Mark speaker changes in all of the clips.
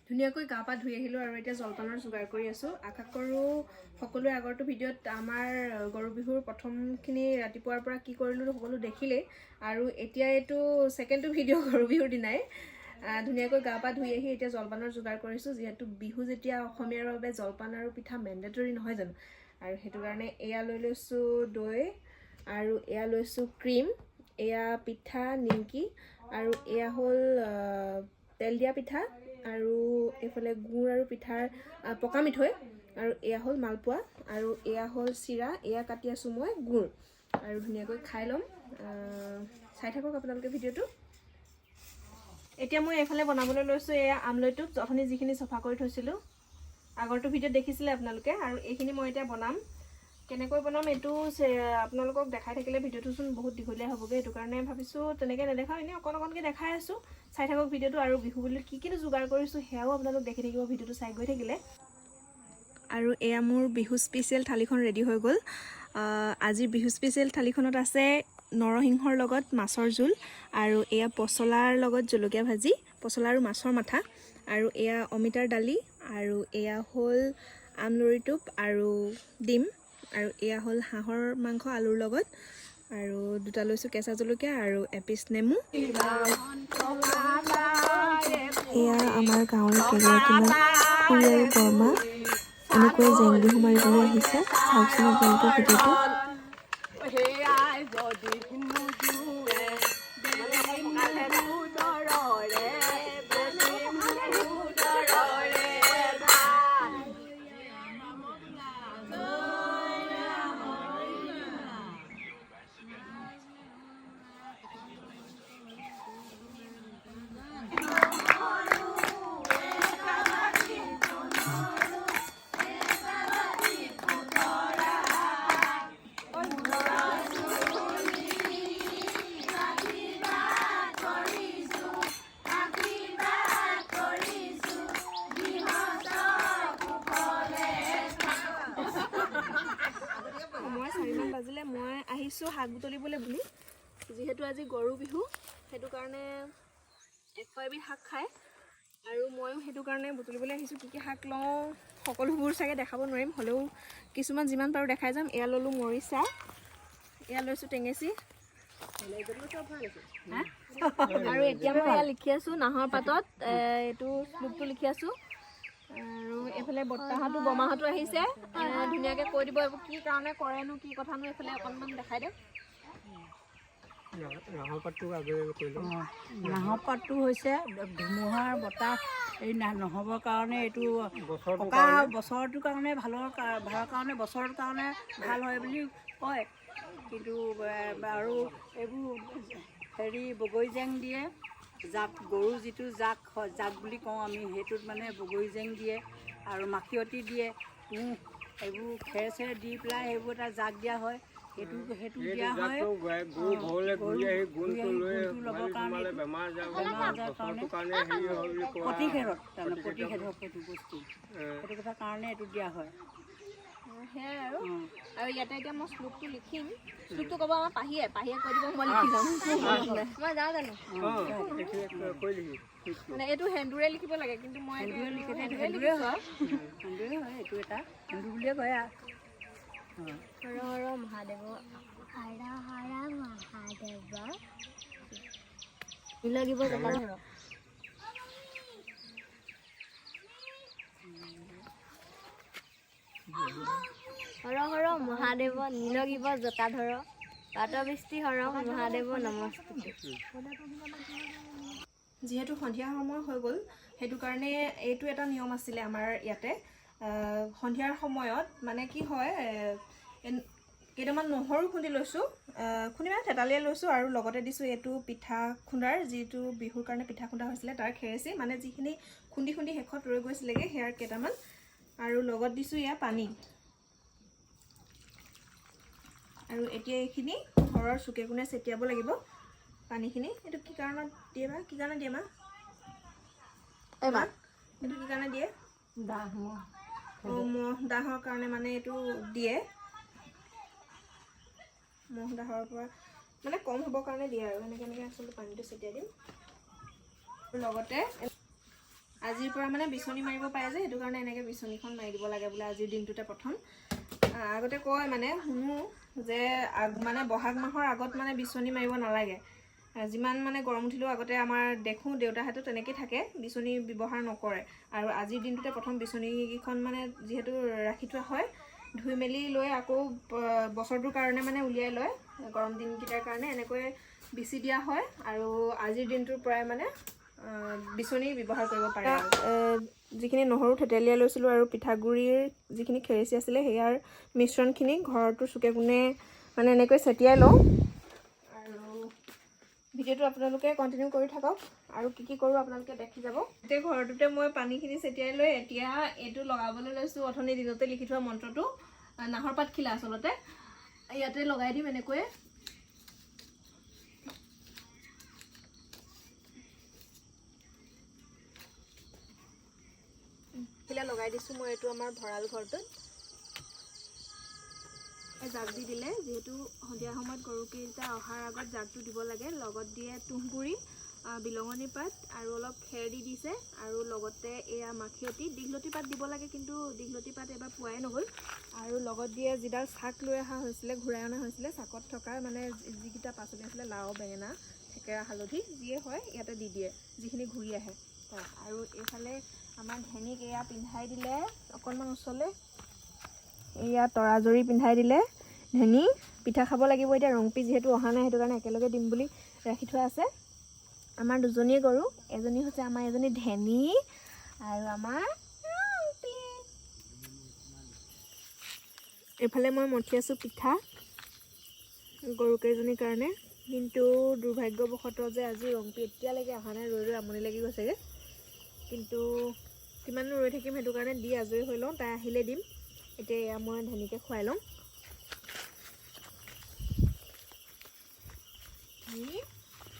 Speaker 1: ধুনীয়াকৈ গা পা ধুই আহিলোঁ আৰু এতিয়া জলপানৰ যোগাৰ কৰি আছোঁ। আশা কৰোঁ সকলোৱে আগৰটো ভিডিঅ'ত আমাৰ গৰু বিহুৰ প্ৰথমখিনি ৰাতিপুৱাৰ পৰা কি কৰিলোঁ সকলো দেখিলেই, আৰু এতিয়া এইটো ছেকেণ্ডটো ভিডিঅ' গৰু বিহুৰ দিনাই। ধুনীয়াকৈ গা পা ধুই আহি এতিয়া জলপানৰ যোগাৰ কৰিছোঁ, যিহেতু বিহু যেতিয়া অসমীয়াৰ বাবে জলপান আৰু পিঠা মেণ্ডেটৰী নহয় জানো, আৰু সেইটো কাৰণে এয়া লৈ লৈছোঁ দৈ, আৰু এয়া লৈছোঁ ক্ৰীম, এয়া পিঠা নিমকি, আৰু এয়া হ'ল তেল দিয়া পিঠা, আৰু এইফালে গুড় আৰু পিঠাৰ পকা মিঠৈ, আৰু এয়া হ'ল মালপোৱা, আৰু এয়া হ'ল চিৰা, এয়া কাটি আছোঁ মই গুড়, আৰু ধুনীয়াকৈ খাই ল'ম। চাই থাকক আপোনালোকে ভিডিঅ'টো। এতিয়া মই এইফালে বনাবলৈ লৈছোঁ এয়া আমলৈটোক, অথনি যিখিনি চফা কৰি থৈছিলোঁ, আগৰটো ভিডিঅ'ত দেখিছিলে আপোনালোকে, আৰু এইখিনি মই এতিয়া বনাম। কেনেকৈ বনাম এইটো আপোনালোকক দেখাই থাকিলে ভিডিঅ'টোচোন বহুত দীঘলীয়া হ'বগৈ, সেইটো কাৰণে ভাবিছোঁ তেনেকৈ নেদেখাওঁ, এনেই অকণকৈ দেখাই আছোঁ। চাই থাকক ভিডিঅ'টো, আৰু বিহু বুলি কি যোগাৰ কৰিছোঁ সেয়াও আপোনালোক দেখি থাকিব ভিডিঅ'টো চাই গৈ থাকিলে। আৰু এয়া মোৰ বিহু স্পেচিয়েল থালিখন ৰেডি হৈ গ'ল। আজিৰ বিহু স্পেচিয়েল থালিখনত আছে নৰসিংহৰ লগত মাছৰ জোল, আৰু এয়া পচলাৰ লগত জলকীয়া ভাজি, পচলা আৰু মাছৰ মাথা, আৰু এয়া অমিতাৰ দালি, আৰু এয়া হ'ল আমলৰি টোপ আৰু ডিম, আৰু এয়া হ'ল হাঁহৰ মাংস আলুৰ লগত, আৰু দুটা লৈছোঁ কেঁচা জলকীয়া আৰু এপিচ নেমু। এয়া আমাৰ গাঁৱৰ কেইগৰাকীমান খুৰী আৰু বৰমা এনেকৈ জেং বিহু মাৰিবলৈ আহিছে। চাওকচোন আপোনালোকে ভিডিঅ'টো। মই 4মান বাজিলে, মই আহিছোঁ শাক বুটলিবলৈ বুলি, যিহেতু আজি গৰু বিহু, সেইটো কাৰণে 100 এবিধ শাক খায়, আৰু ময়ো সেইটো কাৰণে বুটলিবলৈ আহিছোঁ। কি শাক লওঁ সকলোবোৰ চাগে দেখাব নোৱাৰিম, হ'লেও কিছুমান যিমান পাৰোঁ দেখাই যাম। এয়া ল'লোঁ মৰিচা, এয়া লৈছোঁ টেঙেচি, আৰু এতিয়া মই এয়া লিখি আছোঁ নাহৰ পাতত, এইটো শ্লোকটো লিখি আছোঁ। আৰু এইফালে বৰ্তাহঁতো বৰমাহঁতো আহিছে, ধুনীয়াকৈ কৈ দিব এইবোৰ কি কাৰণে কৰেনো, কি কথানো, এইফালে অকণমান দেখাই দিয়ক।
Speaker 2: নাহৰ পাতটো হৈছে ধুমুহাৰ বতাহ এই নহ'বৰ কাৰণে, এইটো বছৰটোৰ কাৰণে ভালৰ কাৰণে বছৰৰ কাৰণে ভাল হয় বুলি কয়, কিন্তু আৰু এইবোৰ বগৰী জেং দিয়ে, জাক গৰু যিটো জাক বুলি কওঁ আমি, সেইটোত মানে বগৰী জেং দিয়ে, আৰু মাখিয়তী দিয়ে, এইবোৰ খেৰ চেৰ দি পেলাই সেইবোৰ এটা জাক দিয়া হয়, সেইটো দিয়া হয় গুণটো ল'বৰ কাৰণে, বেমাৰ আজাৰৰ কাৰণে প্ৰতিষেধক, সেইটো বস্তু, সেইটো কথা কাৰণে এইটো দিয়া হয়।
Speaker 1: সেয়াই আৰু ইয়াতে এতিয়া মই শ্লোকটো লিখিম, শ্লোকটো ক'ব আমাৰ পাহিয়ে কৈ দিব, মই লিখি যাম। মই যাওঁ জানো, মানে এইটো সেন্দুৰে লিখিব লাগে, কিন্তু মই
Speaker 2: সেন্দুৰে হয়, এইটো এটা সেন্দুৰ বুলিয়ে কয় আৰু।
Speaker 3: হৰ হৰ মহাদেৱ, হৰ হৰ মহাদেৱ, লাগিব জেগা ধৰক। হৰ হৰ মহাদেৱ, নীলগিব জটাধৰ, পাতবৃষ্টি হৰ মহাদেৱ নমস্তুতে।
Speaker 1: যিহেতু সন্ধিয়া সময় হৈ গ'ল, সেইটো কাৰণে এইটো এটা নিয়ম আছিলে আমাৰ ইয়াতে। সন্ধিয়াৰ সময়ত মানে কি হয়, কেইটামান নহৰু খুন্দি লৈছোঁ, খুন্দি মানে থেতালিয়াই লৈছোঁ, আৰু লগতে দিছোঁ এইটো পিঠা খুন্দাৰ, যিটো বিহুৰ কাৰণে পিঠা খুন্দা হৈছিলে তাৰ খেৰেচি, মানে যিখিনি খুন্দি শেষত ৰৈ গৈছিলেগৈ সেয়াৰ কেইটামান, আৰু লগত দিছোঁ এয়া পানী। আৰু এতিয়া এইখিনি ঘৰৰ চুকে কোণে ছটিয়াব লাগিব পানীখিনি। এইটো কি কাৰণত দিয়ে বা, এইটো কি কাৰণে দিয়ে? দাহৰ কাৰণে মানে এইটো দিয়ে, মহ দাহৰ পৰা মানে কম হ'বৰ কাৰণে দিয়ে, আৰু এনেকৈ আচলতে পানীটো ছটিয়াই দিম। লগতে আজিৰ পৰা মানে বিচনী মাৰিব পাৰে যে, সেইটো কাৰণে এনেকৈ বিচনীখন মাৰি দিব লাগে বোলে আজিৰ দিনটোতে প্ৰথম। আগতে কয় মানে শুনো যে মানে বহাগ মাহৰ আগত মানে বিচনী মাৰিব নালাগে। যিমান মানে গৰম উঠিলেও আগতে আমাৰ দেখোঁ দেউতাহঁতো তেনেকৈ থাকে, বিচনী ব্যৱহাৰ নকৰে। আৰু আজিৰ দিনটোতে প্ৰথম বিচনীকেইখন মানে যিহেতু ৰাখি থোৱা হয়, ধুই মেলি লৈ আকৌ বছৰটোৰ কাৰণে মানে উলিয়াই লয়, গৰম দিনকেইটাৰ কাৰণে এনেকৈ বিচি দিয়া হয়। আৰু আজিৰ দিনটোৰ পৰাই মানে বিচনী ব্যৱহাৰ কৰিব পাৰে। যিখিনি নহৰু থেতেলিয়াই লৈছিলোঁ আৰু পিঠাগুড়িৰ যিখিনি খেৰচি আছিলে সেয়াৰ মিশ্ৰণখিনি ঘৰটো চুকে কোণে মানে এনেকৈ ছটিয়াই লওঁ। আৰু ভিডিঅ'টো আপোনালোকে কণ্টিনিউ কৰি থাকক আৰু কি কৰোঁ আপোনালোকে দেখি যাব। এতিয়া ঘৰটোতে মই পানীখিনি ছটিয়াই লৈ এতিয়া এইটো লগাবলৈ লৈছোঁ। অথনি দিনতে লিখি থোৱা মন্ত্ৰটো, নাহৰ পাতখিলা আচলতে ইয়াতে লগাই দিম এনেকৈয়ে। লগাই দিছোঁ মই এইটো আমাৰ ভঁৰাল ঘৰটোত। জাক দি দিলে, যিহেতু সন্ধিয়া সময়ত গৰুকেইটা অহাৰ আগত জাকটো দিব লাগে। লগত দিয়ে তুঁহগুৰি, বিলঙনি পাত আৰু অলপ খেৰ দি দিছে। আৰু লগতে এয়া মাখিয়তী, দীঘলতি পাত দিব লাগে, কিন্তু দীঘলতি পাত এবাৰ পোৱাই নগ'ল। আৰু লগত দিয়ে যিডাল শাক লৈ অহা হৈছিলে, ঘূৰাই অনা হৈছিলে, শাকত থকা মানে যিকেইটা পাচলি আছিলে, লাও, বেঙেনা, থেকেৰা, হালধি, যিয়ে হয় ইয়াতে দি দিয়ে যিখিনি ঘূৰি আহে। আৰু এইফালে আমাৰ ধেনীক এয়া পিন্ধাই দিলে, অকণমান ওচৰলৈ এয়া তৰাজৰী পিন্ধাই দিলে। ধেনী পিঠা খাব লাগিব এতিয়া, ৰংপি যিহেতু অহা নাই সেইটো কাৰণে একেলগে দিম বুলি ৰাখি থোৱা আছে। আমাৰ দুজনীয়ে গৰু, এজনী হৈছে আমাৰ এজনী ধেনী আৰু আমাৰ ৰংপি। এইফালে মই মঠি আছোঁ পিঠা গৰুকেইজনীৰ কাৰণে, কিন্তু দুৰ্ভাগ্যবশতঃ যে আজি ৰংপি এতিয়ালৈকে অহা নাই। ৰৈ ৰৈ আমনি লাগি গৈছেগৈ, কিন্তু কিমাননো ৰৈ থাকিম, সেইটো কাৰণে দি আজৰি হৈ লওঁ, তাই আহিলে দিম। এতিয়া এয়া মই ধেনীকে খুৱাই লওঁ।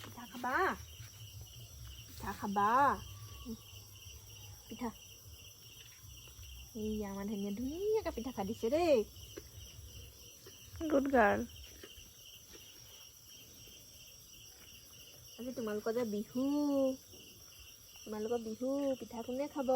Speaker 1: পিঠা খাবা, পিঠা খাবা, পিঠা। এই আমাৰ ধেনীয়ে ধুনীয়াকৈ পিঠা খাই দিছে দেই, গুড গাৰ্ল। আজি তোমালোকৰ যে বিহু, তোমালোকৰ বিহু, পিঠা কোনে খাব?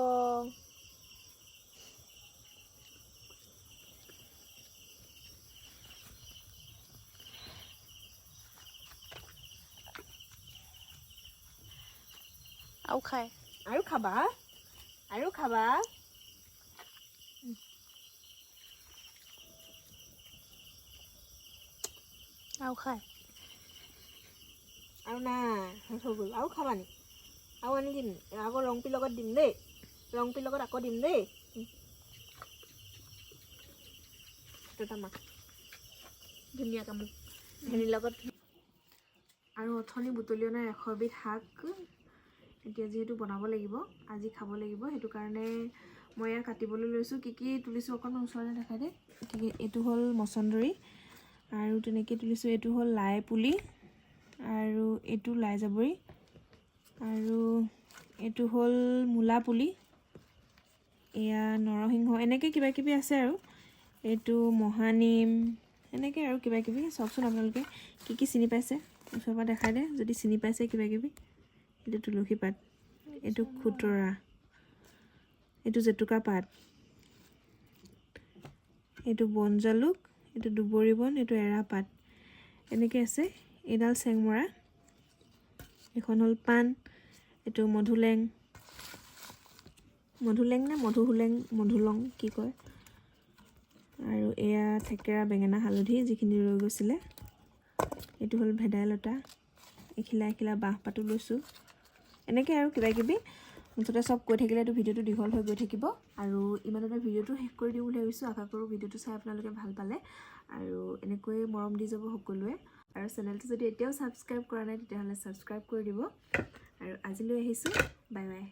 Speaker 1: আৰু খায়, আৰু খাবা, আৰু খাবা। আৰু খায়, আৰু নাই হৈ গ'ল। আৰু খাবা নি? আৰু আনি দিম, আকৌ ৰংপিৰ লগত দিম দেই, ৰংপিৰ লগত আকৌ দিম দেই। মাক ধুনীয়া কামোৰ ধেনীৰ লগত। আৰু অথনি বুটলি অনা 100 বিধ শাক এতিয়া যিহেতু বনাব লাগিব, আজি খাব লাগিব, সেইটো কাৰণে মই ইয়াক কাটিবলৈ লৈছোঁ। কি কি তুলিছোঁ অকণমান ওচৰতে দেখাই দে। এইটো হ'ল মচন্দৰী, আৰু তেনেকৈ তুলিছোঁ। এইটো হ'ল লাই পুলি, আৰু এইটো লাই জাবৰি, আৰু এইটো হ'ল মূলা পুলি, এয়া নৰসিংহ, এনেকৈ কিবা কিবি আছে। আৰু এইটো মহানিম, এনেকৈ আৰু কিবা কিবি। চাওকচোন আপোনালোকে কি কি চিনি পাইছে, ওচৰৰ পৰা দেখাই দে যদি চিনি পাইছে কিবা কিবি। এইটো তুলসী পাত, এইটো খুতৰা, এইটো জেতুকা পাত, এইটো বন জালুক, এইটো দুবৰি বন, এইটো এৰা পাত, এনেকৈ আছে। এইডাল চেংমৰা, এইখন হ'ল পাণ, এইটো মধুলেং, মধুলেং নে মধুহোলেং, মধুলং কি কয়। আৰু এয়া থেকেৰা, বেঙেনা, হালধি যিখিনি ৰৈ গৈছিলে। এইটো হ'ল ভেদাইলতা, এখিলা এখিলা বাঁহ পাতো লৈছোঁ। এনেকৈ আৰু কিবা কিবি, মুঠতে চব কৈ থাকিলেতো ভিডিঅ'টো দীঘল হৈ গৈ থাকিব। আৰু ইমানতে ভিডিঅ'টো শেষ কৰি দিওঁ বুলি ভাবিছোঁ। আশা কৰোঁ ভিডিঅ'টো চাই আপোনালোকে ভাল পালে, আৰু এনেকৈয়ে মৰম দি যাব সকলোৱে। আৰু চেনেলটো যদি এতিয়াও ছাবস্ক্ৰাইব কৰা নাই তেতিয়াহ'লে ছাবস্ক্ৰাইব কৰি দিব। আৰু আজিলৈ আহিছোঁ, বাই বাই।